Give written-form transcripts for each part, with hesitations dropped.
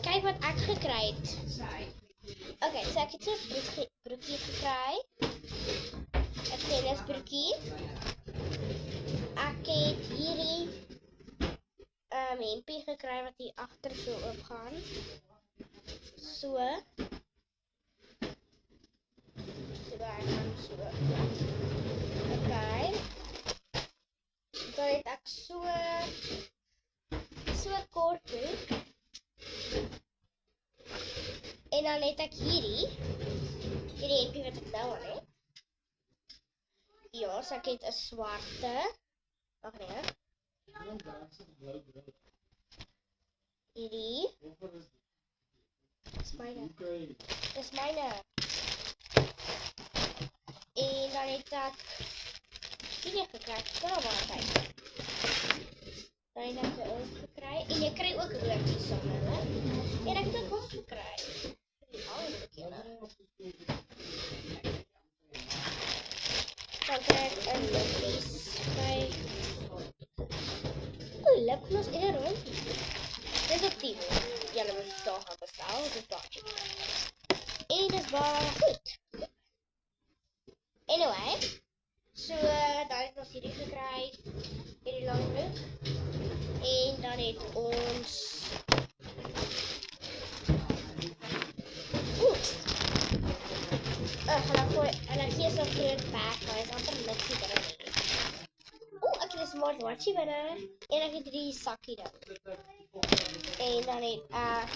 kyk wat ek gekry het. Okay, so ek het so 'n broekie gekry. 'n tennisbroekie. Ek het hierdie hempie gekry wat hier agter so oopgaan. So daar gaan so. Okay. Dan het ek so kort broek. En dan het ek hierdie hempie wat ek nou aan het. Ja, so ek het 'n swarte. Wag nee. Hierdie. Dis myne. En dan het ek hierdie gekry. Kom maar kyk. Dan het ek dit gekry. En jy kry ook roodjies saam, hè? En ek het ook hom gekry. Dan kry ek 'n lipgloss by lipgloss en 'n rondjie. Dis op 10. Julle moet dit daar gaan bestel, dit is baie cheap. En dis baie goed. Anyway, so dan het ons hierdie gekry, hierdie lang broek. En dan het ons hulle gee so 'n groot bag, maar is amper niks hier binne. Ek het 'n smartwatchie binne en ek het hierdie sakkie dan. En dan het ek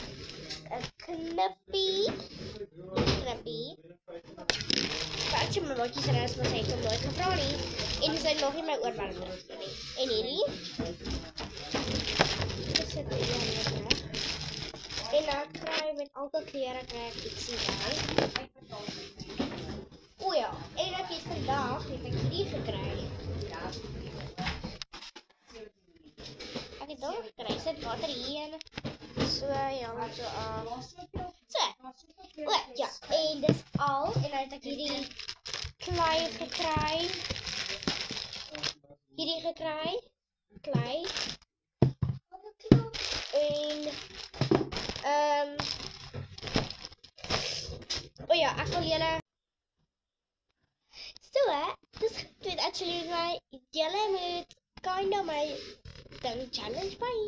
'n knippie. Patjie my maatjie se res, maar sy het hom nooit gevra nie. En sy het nog nie my oorwerking gegee nie. En hierdie. Dis dit hier. En dan kry met alke klere kry ek ietsie by. O ja, en ek het vandag het ek hierdie gekry. Ek het dit gekry. Sit water hierin. So ja, so So. O ja, en dis al en dan het ek hierdie klei gekry. Klei. En o ja, ek wil julle so, dis goed actually my julle moet kind of my ding challenge by